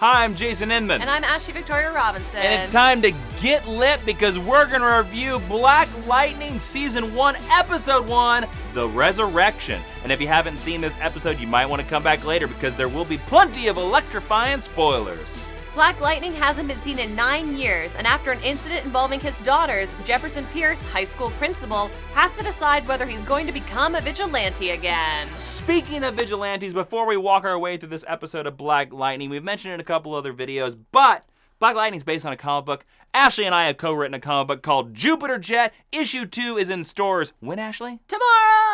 Hi, I'm Jason Inman. And I'm Ashley Victoria Robinson. And it's time to get lit because we're going to review Black Lightning Season 1, Episode 1, The Resurrection. And if you haven't seen this episode, you might want to come back later because there will be plenty of electrifying spoilers. Black Lightning hasn't been seen in 9 years, and after an incident involving his daughters, Jefferson Pierce, high school principal, has to decide whether he's going to become a vigilante again. Speaking of vigilantes, before we walk our way through this episode of Black Lightning, we've mentioned it in a couple other videos, but Black Lightning is based on a comic book. Ashley and I have co-written a comic book called Jupiter Jet. Issue 2 is in stores. When, Ashley?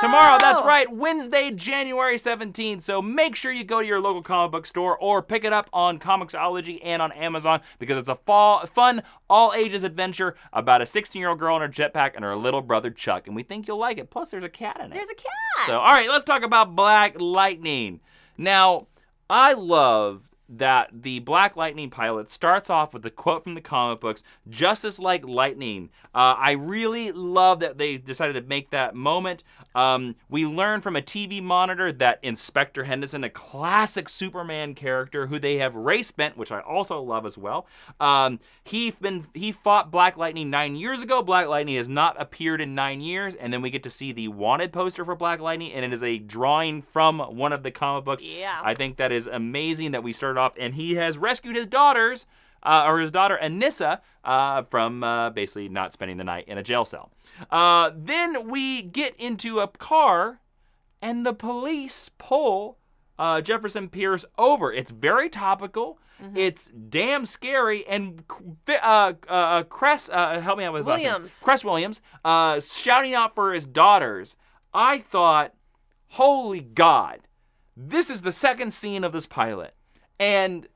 Tomorrow, that's right. Wednesday, January 17th. So make sure you go to your local comic book store or pick it up on Comixology and on Amazon because it's a fun, all-ages adventure about a 16-year-old girl in her jetpack and her little brother Chuck. And we think you'll like it. Plus, there's a cat in it. There's a cat. So, all right, let's talk about Black Lightning. Now, I loved that the Black Lightning pilot starts off with a quote from the comic books, "Justice like lightning." I really love that they decided to make that moment. We learn from a TV monitor that Inspector Henderson, a classic Superman character who they have race bent, which I also love as well. He fought Black Lightning 9 years ago. Black Lightning has not appeared in 9 years, and then we get to see the wanted poster for Black Lightning, and it is a drawing from one of the comic books. Yeah. I think that is amazing that we started off, and he has rescued his daughters, his daughter Anissa, from basically not spending the night in a jail cell. Then we get into a car, and the police pull Jefferson Pierce over. It's very topical. Mm-hmm. It's damn scary, and Cress, help me out with his last name. Cress Williams, shouting out for his daughters. I thought, holy God, this is the second scene of this pilot. And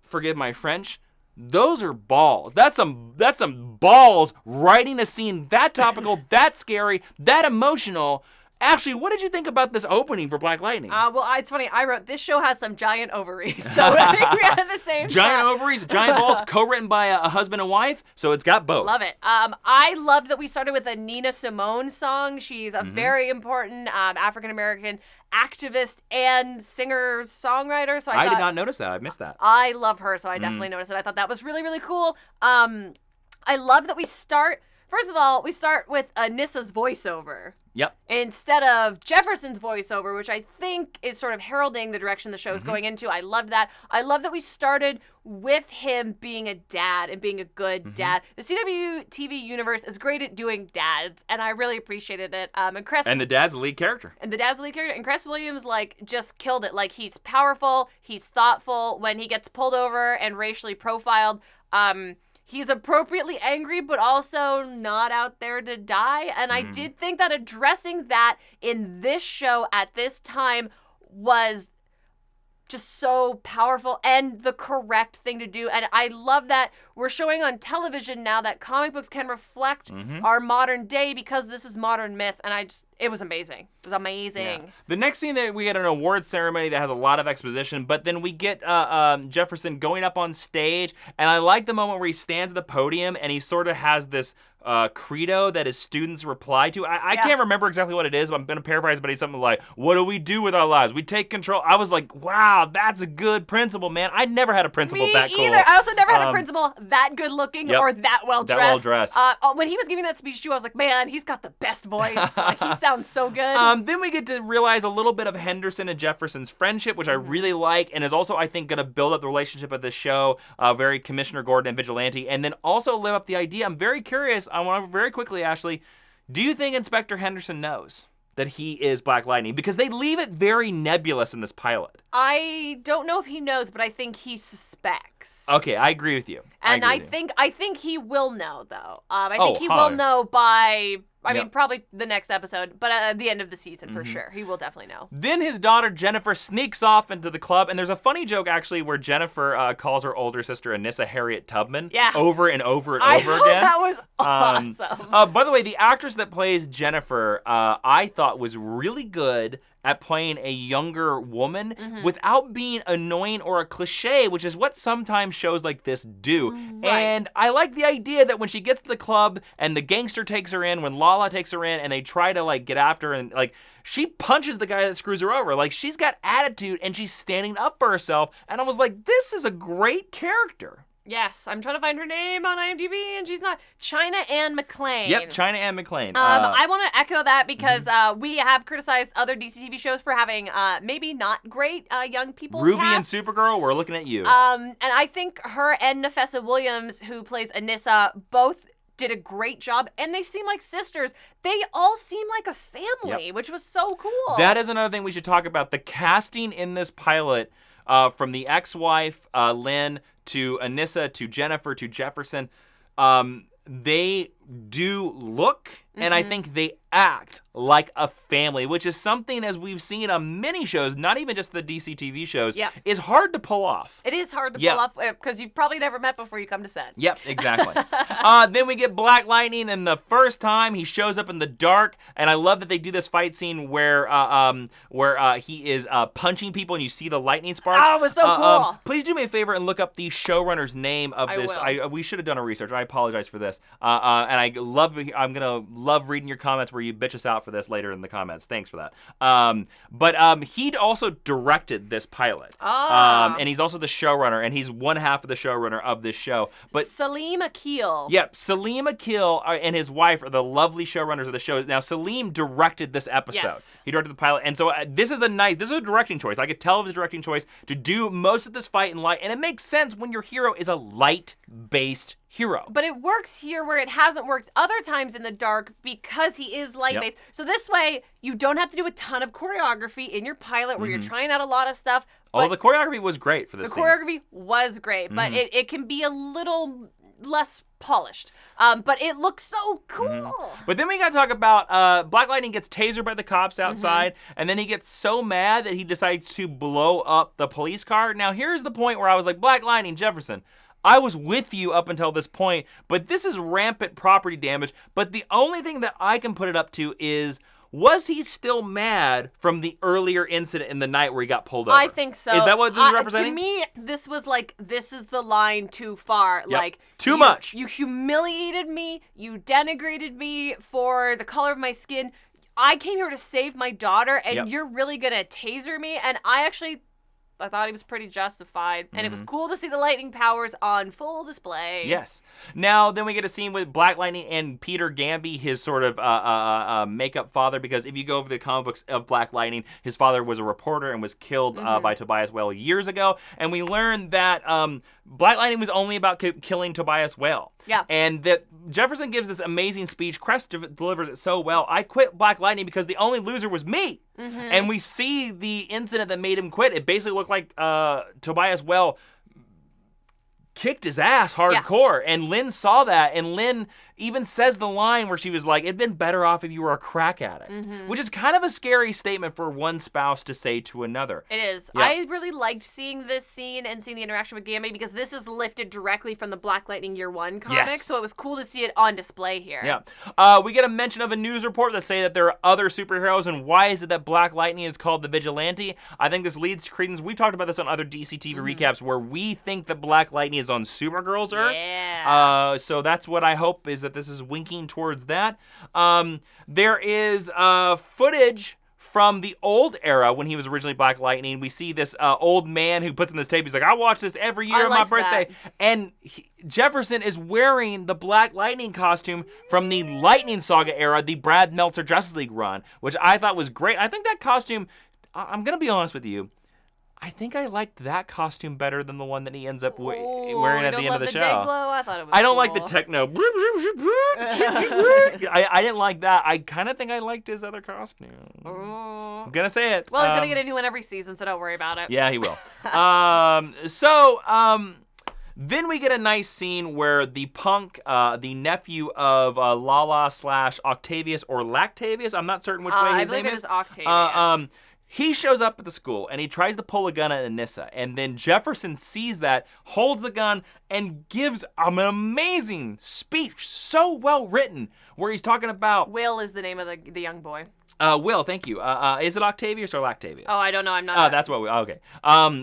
forgive my French, those are balls. That's some balls writing a scene that topical, that scary, that emotional. Ashley, what did you think about this opening for Black Lightning? Well, it's funny. I wrote, this show has some giant ovaries. So I think we had the same giant ovaries, giant balls, co-written by a husband and wife. So it's got both. Love it. I loved that we started with a Nina Simone song. She's a very important African-American activist and singer-songwriter. So I did not notice that. I missed that. I love her, so I definitely noticed it. I thought that was really, really cool. I love that we start, first of all, we start with Anissa's voiceover. Yep. Instead of Jefferson's voiceover, which I think is sort of heralding the direction the show's going into. I love that. I love that we started with him being a dad and being a good dad. The CW TV universe is great at doing dads, and I really appreciated it. And the dad's the lead character. And Cress Williams, just killed it. He's powerful, he's thoughtful. When he gets pulled over and racially profiled, he's appropriately angry, but also not out there to die. And I did think that addressing that in this show at this time was just so powerful and the correct thing to do. And I love that we're showing on television now that comic books can reflect our modern day because this is modern myth. And it was amazing. It was amazing. Yeah. The next scene that we get an awards ceremony that has a lot of exposition, but then we get Jefferson going up on stage, and I like the moment where he stands at the podium and he sort of has this credo that his students reply to. I can't remember exactly what it is, but I'm going to paraphrase, but he's something like, "What do we do with our lives? We take control." I was like, wow, that's a good principle, man. I never had a principal that cool. Me either. I also never had a principal that good looking or that well dressed. That well dressed. When he was giving that speech too, I was like, man, he's got the best voice. He sounds so good. Then we get to realize a little bit of Henderson and Jefferson's friendship, which I really like, and is also, I think, going to build up the relationship of the show, very Commissioner Gordon and Vigilante, and then also live up the idea. I'm very curious. I want to very quickly, Ashley, do you think Inspector Henderson knows that he is Black Lightning? Because they leave it very nebulous in this pilot. I don't know if he knows, but I think he suspects. Okay, I agree with you. And I think he will know, though. I think he will know by I mean, probably the next episode, but at the end of the season for sure. He will definitely know. Then his daughter, Jennifer, sneaks off into the club, and there's a funny joke, actually, where Jennifer calls her older sister, Anissa Harriet Tubman, over and over and over again. That was awesome. By the way, the actress that plays Jennifer, I thought was really good at playing a younger woman without being annoying or a cliche, which is what sometimes shows like this do. Right. And I like the idea that when she gets to the club and the gangster takes her in, when Lala takes her in and they try to like get after her and like she punches the guy that screws her over. Like she's got attitude and she's standing up for herself. And I was like, this is a great character. Yes, I'm trying to find her name on IMDb, and she's not. China Anne McClain. Yep, China Anne McClain. I want to echo that because we have criticized other DC TV shows for having maybe not great young people Ruby casts. and Supergirl, we're looking at you. And I think her and Nafessa Williams, who plays Anissa, both did a great job, and they seem like sisters. They all seem like a family, which was so cool. That is another thing we should talk about. The casting in this pilot, from the ex-wife, Lynn, to Anissa, to Jennifer, to Jefferson, they do look, and I think they act like a family, which is something, as we've seen on many shows, not even just the DC TV shows, is hard to pull off. It is hard to pull off because you've probably never met before you come to set. Yep, exactly. Then we get Black Lightning, and the first time he shows up in the dark, and I love that they do this fight scene where he is punching people, and you see the lightning sparks. Oh, it was so cool. Please do me a favor and look up the showrunner's name of this. Will. We should have done a research. I apologize for this. And I'm gonna love reading your comments where you bitch us out for this later in the comments. Thanks for that. But he'd also directed this pilot. And he's also the showrunner, and he's one half of the showrunner of this show. But Salim Akil. Yep, Salim Akil and his wife are the lovely showrunners of the show. Now, Salim directed this episode. Yes. He directed the pilot, and so this is a directing choice. I could tell it was a directing choice to do most of this fight in light, and it makes sense when your hero is a light-based hero. But it works here where it hasn't worked other times in the dark because he is light-based. So this way, you don't have to do a ton of choreography in your pilot where you're trying out a lot of stuff. Although the choreography was great for this scene. The choreography was great, but it can be a little less polished. But it looks so cool. But then we got to talk about Black Lightning gets tasered by the cops outside, and then he gets so mad that he decides to blow up the police car. Now, here's the point where I was like, Black Lightning, Jefferson, I was with you up until this point, but this is rampant property damage. But the only thing that I can put it up to is, was he still mad from the earlier incident in the night where he got pulled over? I think so. Is that what this is representing? To me, this was like, this is the line too far. Yep. Like too much. You humiliated me. You denigrated me for the color of my skin. I came here to save my daughter, and you're really gonna taser me. And I thought he was pretty justified, and it was cool to see the lightning powers on full display. Yes. Now, then we get a scene with Black Lightning and Peter Gamby, his sort of makeup father, because if you go over the comic books of Black Lightning, his father was a reporter and was killed by Tobias Whale years ago, and we learned that Black Lightning was only about killing Tobias Whale. Yeah. And that Jefferson gives this amazing speech. Crest delivers it so well. I quit Black Lightning because the only loser was me. And we see the incident that made him quit. It basically looked like Tobias Whale kicked his ass hardcore. And Lynn saw that, and Lynn even says the line where she was like, it'd been better off if you were a crack addict, which is kind of a scary statement for one spouse to say to another. It is. Yeah. I really liked seeing this scene and seeing the interaction with Gamby because this is lifted directly from the Black Lightning Year One comic, so it was cool to see it on display here. Yeah. We get a mention of a news report that say that there are other superheroes, and why is it that Black Lightning is called the Vigilante? I think this leads to credence. We've talked about this on other DC TV recaps where we think that Black Lightning is on Supergirl's Earth. Yeah. So that's what I hope is that this is winking towards that. There is footage from the old era when he was originally Black Lightning. We see this old man who puts in this tape. He's like, I watch this every year on my birthday. That. And Jefferson is wearing the Black Lightning costume from the Lightning Saga era, the Brad Meltzer Justice League run, which I thought was great. I think that costume, I'm going to be honest with you, I think I liked that costume better than the one that he ends up wearing at the end of the show. I thought it was I don't cool. like the techno. I didn't like that. I kind of think I liked his other costume. I'm going to say it. Well, he's going to get a new one every season, so don't worry about it. Yeah, he will. Then we get a nice scene where the punk, the nephew of Lala / Octavius or Lactavius, I'm not certain which way his name is. I believe it is Octavius. He shows up at the school, and he tries to pull a gun at Anissa, and then Jefferson sees that, holds the gun, and gives an amazing speech, so well written, where he's talking about... Will is the name of the young boy. Will, thank you. Is it Octavius or Lactavius? Oh, I don't know. I'm not. Oh, that's what we. Okay.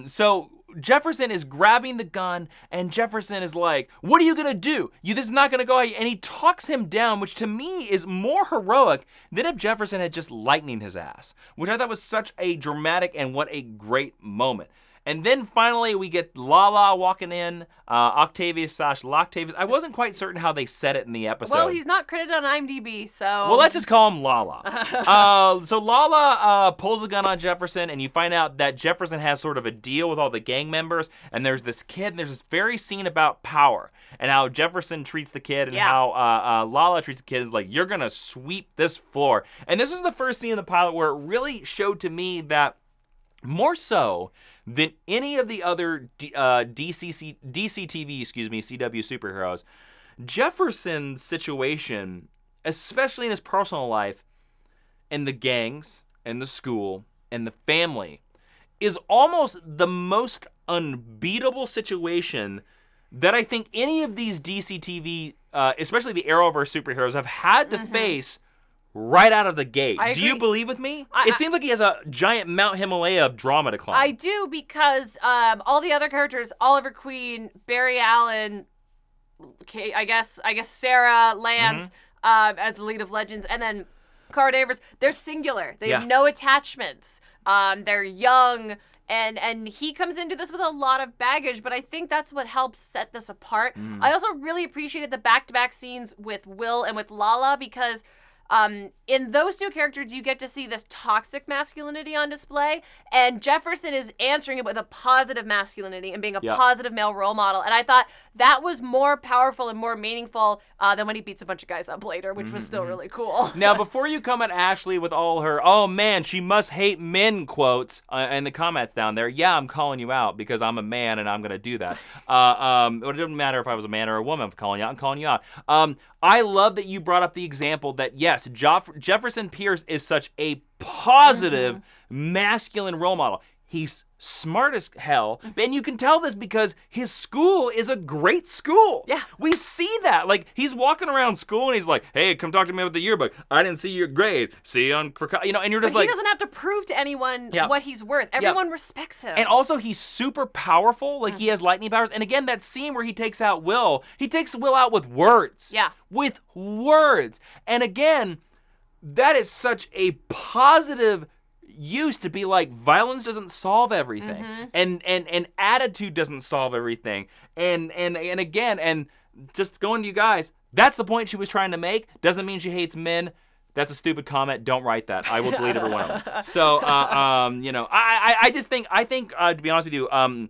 So Jefferson is grabbing the gun, and Jefferson is like, "What are you gonna do? This is not gonna go." And he talks him down, which to me is more heroic than if Jefferson had just lightning his ass, which I thought was such a dramatic and what a great moment. And then finally we get Lala walking in, Octavius/Loctavius. I wasn't quite certain how they said it in the episode. Well, he's not credited on IMDb, so. Well, let's just call him Lala. So Lala pulls a gun on Jefferson, and you find out that Jefferson has sort of a deal with all the gang members, and there's this kid, and there's this very scene about power, and how Jefferson treats the kid, and how Lala treats the kid is like, you're gonna sweep this floor. And this is the first scene in the pilot where it really showed to me that more so than any of the other DCTV, CW superheroes, Jefferson's situation, especially in his personal life, and the gangs, and the school, and the family, is almost the most unbeatable situation that I think any of these DCTV, especially the Arrowverse superheroes, have had to face right out of the gate. I Do you agree. believe with me? It seems like he has a giant Mount Himalaya of drama to climb. I do, because all the other characters, Oliver Queen, Barry Allen, I guess Sarah Lance as the lead of Legends, and then Cara Danvers, they're singular. They have no attachments. They're young, and he comes into this with a lot of baggage, but I think that's what helps set this apart. I also really appreciated the back-to-back scenes with Will and with Lala, because in those two characters, you get to see this toxic masculinity on display, and Jefferson is answering it with a positive masculinity and being a positive male role model. And I thought that was more powerful and more meaningful than when he beats a bunch of guys up later, which was still really cool. Now, before you come at Ashley with all her, oh man, she must hate men quotes in the comments down there, yeah, I'm calling you out because I'm a man and I'm going to do that. It doesn't matter if I was a man or a woman, I'm calling you out. I love that you brought up the example that, yes, Jefferson Pierce is such a positive masculine role model. He's smart as hell, and you can tell this because his school is a great school. Yeah. We see that. Like, he's walking around school and he's like, hey, come talk to me about the yearbook. I didn't see your grade. See you on, and you're just But like. he doesn't have to prove to anyone what he's worth. Everyone respects him. And also, he's super powerful. Like, he has lightning powers. And again, that scene where he takes out Will, he takes Will out with words. Yeah. With words. And again, that is such a positive use to be like, violence doesn't solve everything, and attitude doesn't solve everything, and again, and just going to you guys, that's the point she was trying to make. Doesn't mean she hates men. That's a stupid comment. Don't write that. I will delete every one of them. So I just think to be honest with you, I'm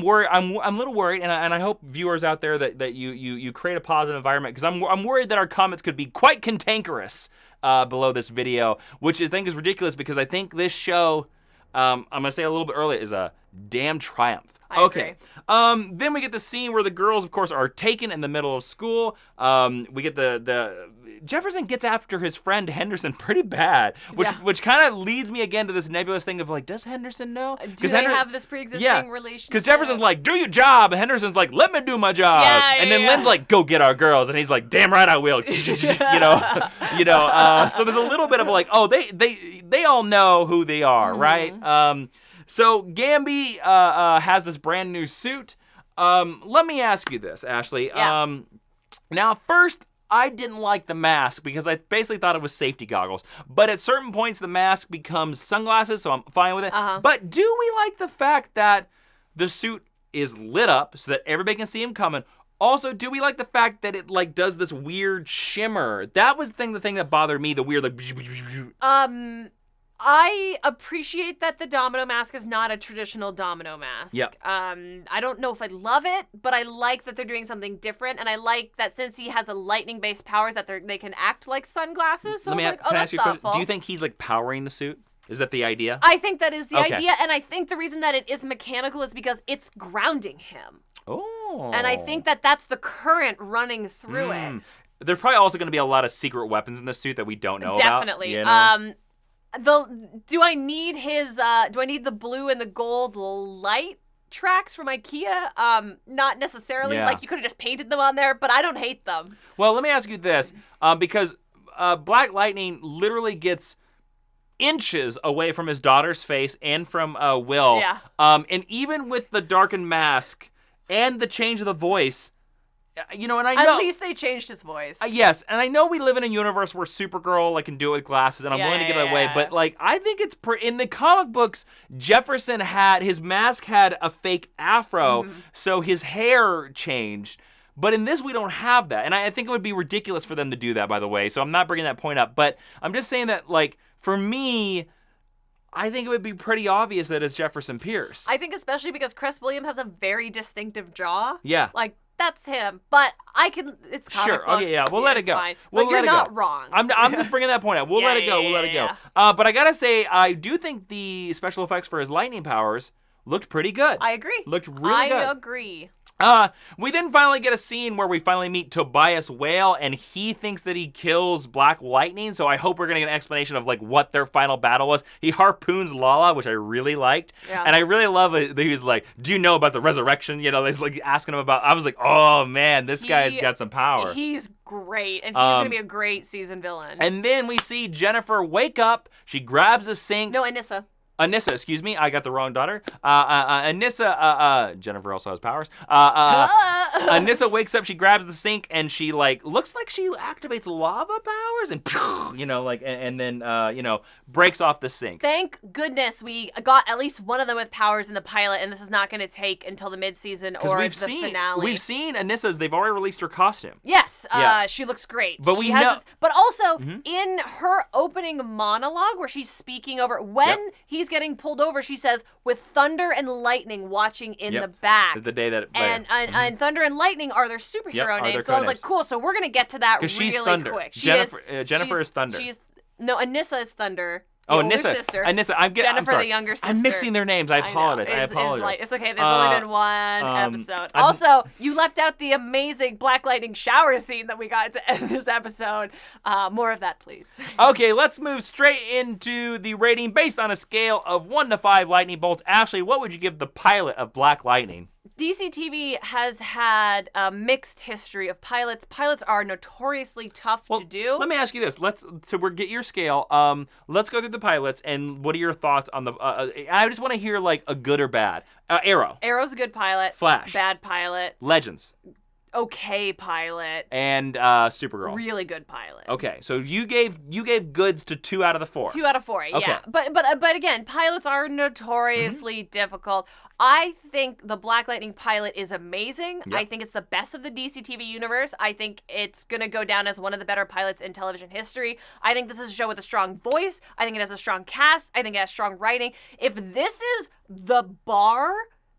worried. I'm a little worried, and I hope viewers out there that you create a positive environment, because I'm worried that our comments could be quite cantankerous below this video, which I think is ridiculous, because I think this show, I'm gonna say a little bit earlier, is a damn triumph. I agree. Then we get the scene where the girls, of course, are taken in the middle of school. We get the Jefferson gets after his friend Henderson pretty bad, which kind of leads me again to this nebulous thing of like, does Henderson know? Do they have this pre-existing relationship? Because Jefferson's like, do your job, and Henderson's like, let me do my job. And then Lynn's like, go get our girls, and he's like, damn right I will. So there's a little bit of like, oh, they all know who they are, right? So Gamby has this brand new suit. Let me ask you this, Ashley. Now, first, I didn't like the mask because I basically thought it was safety goggles. But at certain points, the mask becomes sunglasses, so I'm fine with it. But do we like the fact that the suit is lit up so that everybody can see him coming? Also, do we like the fact that it like does this weird shimmer? That was the thing that bothered me, the weird like. I appreciate that the domino mask is not a traditional domino mask. Yep. I don't know if I love it, but I like that they're doing something different, and I like that since he has a lightning-based powers that they can act like sunglasses. So I was like, oh, that's thoughtful. Do you think he's like powering the suit? Is that the idea? I think that is the idea, and I think the reason that it is mechanical is because it's grounding him. Oh. And I think that that's the current running through it. There's probably also going to be a lot of secret weapons in the suit that we don't know about. Definitely. You know? Do I need the blue and the gold light tracks from IKEA? Not necessarily. Like, you could have just painted them on there, but I don't hate them. Well, let me ask you this, because Black Lightning literally gets inches away from his daughter's face and from Will. Yeah. And even with the darkened mask and the change of the voice, and I know At least they changed his voice. yes, and I know we live in a universe where Supergirl can do it with glasses, and I'm willing to give it away. But I think it's in the comic books, Jefferson his mask had a fake afro, so his hair changed. But in this, we don't have that, and I think it would be ridiculous for them to do that. By the way, so I'm not bringing that point up, but I'm just saying that for me, I think it would be pretty obvious that it's Jefferson Pierce. I think especially because Cress Williams has a very distinctive jaw. Yeah. That's him, but it's comic books. Okay, yeah, we'll let it go. Fine. We'll but let you're it go. not wrong. I'm just bringing that point up. We'll let it go. We'll let it go. But I gotta say, I do think the special effects for his lightning powers looked pretty good. I agree. Looked really good. I agree. We then finally get a scene where we finally meet Tobias Whale, and he thinks that he kills Black Lightning, so I hope we're going to get an explanation of, what their final battle was. He harpoons Lala, which I really liked, and I really love it that he was like, do you know about the resurrection? He's, asking him about, I was like, oh, man, this guy's got some power. He's great, and he's going to be a great season villain. And then we see Jennifer wake up, she grabs a sink. No, Anissa. Anissa, excuse me, I got the wrong daughter. Anissa, Jennifer also has powers. Anissa wakes up, she grabs the sink, and she looks like she activates lava powers, and and then breaks off the sink. Thank goodness we got at least one of them with powers in the pilot, and this is not going to take until the mid-season or the finale. We've seen Anissa's. They've already released her costume. Yes, she looks great. But we know, but also in her opening monologue where she's speaking over when he's getting pulled over, she says, "With thunder and lightning watching in the back." The day that and thunder and lightning are their superhero names. So I was like, cool. So we're gonna get to that really she's thunder. quick. Jennifer is thunder. Anissa is thunder. Anissa. Sister. Jennifer, I'm sorry. The younger sister. I'm mixing their names. I apologize. It's okay. There's only been one episode. Also, you left out the amazing Black Lightning shower scene that we got to end this episode. More of that, please. Okay, let's move straight into the rating based on a scale of 1 to 5 lightning bolts. Ashley, what would you give the pilot of Black Lightning? DC TV has had a mixed history of pilots. Pilots are notoriously tough to do. Let me ask you this. Get your scale. Let's go through the pilots, and what are your thoughts on the? I just want to hear a good or bad. Arrow. Arrow's a good pilot. Flash. Bad pilot. Legends. Okay pilot. And Supergirl. Really good pilot. Okay, so you gave goods to 2 out of the 4. 2 out of 4, yeah. Okay. But again, pilots are notoriously difficult. I think the Black Lightning pilot is amazing. Yep. I think it's the best of the DC TV universe. I think it's going to go down as one of the better pilots in television history. I think this is a show with a strong voice. I think it has a strong cast. I think it has strong writing. If this is the bar,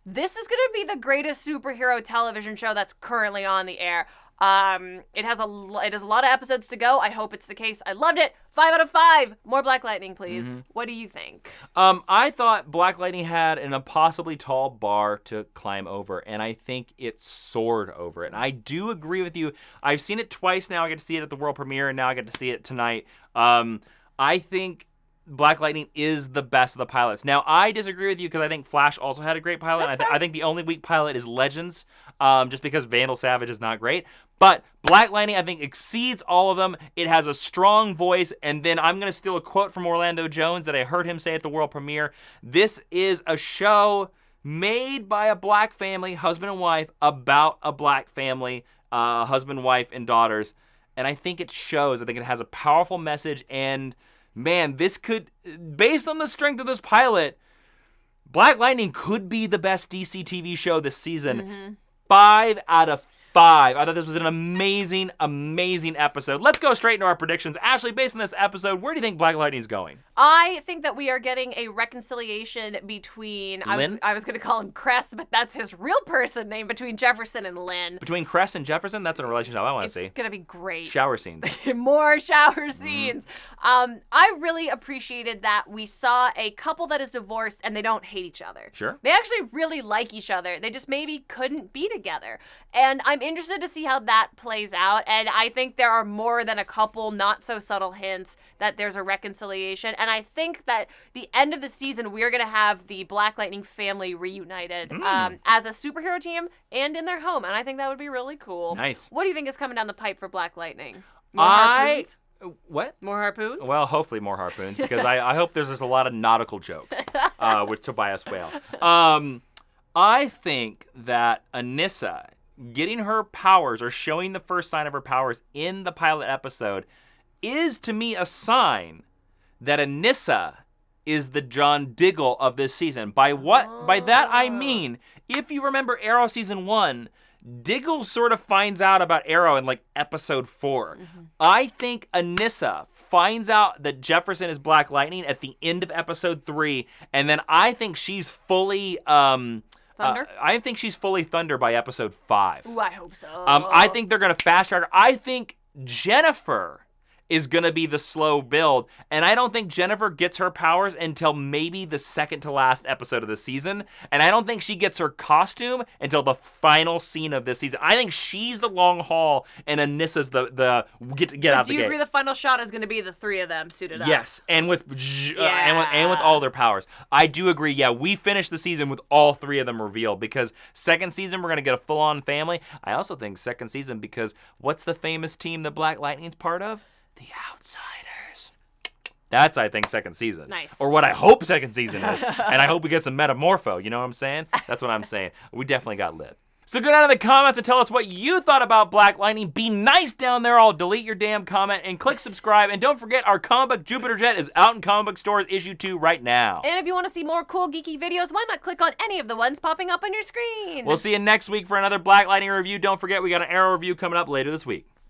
this is going to be the greatest superhero television show that's currently on the air. It has a lot of episodes to go. I hope it's the case. I loved it. 5 out of 5. More Black Lightning, please. What do you think? I thought Black Lightning had an impossibly tall bar to climb over, and I think it soared over it. And I do agree with you. I've seen it twice now. I get to see it at the world premiere, and now I get to see it tonight. I think Black Lightning is the best of the pilots. Now, I disagree with you because I think Flash also had a great pilot. I think the only weak pilot is Legends, just because Vandal Savage is not great. But Black Lightning, I think, exceeds all of them. It has a strong voice. And then I'm going to steal a quote from Orlando Jones that I heard him say at the world premiere. This is a show made by a black family, husband and wife, about a black family, husband, wife, and daughters. And I think it shows. I think it has a powerful message. And man, this could, based on the strength of this pilot, Black Lightning could be the best DC TV show this season. 5 out of 5. I thought this was an amazing, amazing episode. Let's go straight into our predictions. Ashley, based on this episode, where do you think Black Lightning's going? I think that we are getting a reconciliation between, Lynn? I was going to call him Cress, but that's his real person name, between Jefferson and Lynn. Between Cress and Jefferson? That's a relationship I want to see. It's going to be great. Shower scenes. More shower scenes. I really appreciated that we saw a couple that is divorced and they don't hate each other. Sure. They actually really like each other. They just maybe couldn't be together. And I'm interested to see how that plays out. And I think there are more than a couple not so subtle hints that there's a reconciliation. And I think that the end of the season, we're going to have the Black Lightning family reunited as a superhero team and in their home. And I think that would be really cool. Nice. What do you think is coming down the pipe for Black Lightning? What? More harpoons? Well, hopefully more harpoons, because I hope there's just a lot of nautical jokes with Tobias Whale. I think that Anissa getting her powers or showing the first sign of her powers in the pilot episode is, to me, a sign that Anissa is the John Diggle of this season. By that I mean, if you remember Arrow season 1, Diggle sort of finds out about Arrow in like episode 4. Mm-hmm. I think Anissa finds out that Jefferson is Black Lightning at the end of episode 3, and then I think she's fully Thunder? I think she's fully Thunder by episode 5. Ooh, I hope so. I think they're gonna fast track her. I think Jennifer is going to be the slow build. And I don't think Jennifer gets her powers until maybe the second to last episode of the season. And I don't think she gets her costume until the final scene of this season. I think she's the long haul and Anissa's the get out the gate. Do you agree the final shot is going to be the three of them suited up? Yes, and with all their powers. I do agree. Yeah, we finished the season with all three of them revealed because second season we're going to get a full-on family. I also think second season because what's the famous team that Black Lightning's part of? The Outsiders. That's, I think, second season. Nice. Or what I hope second season is. And I hope we get some Metamorpho. You know what I'm saying? That's what I'm saying. We definitely got lit. So go down in the comments and tell us what you thought about Black Lightning. Be nice down there. I'll delete your damn comment and click subscribe. And don't forget, our comic book Jupiter Jet is out in comic book stores issue 2 right now. And if you want to see more cool geeky videos, why not click on any of the ones popping up on your screen? We'll see you next week for another Black Lightning review. Don't forget, we got an Arrow review coming up later this week.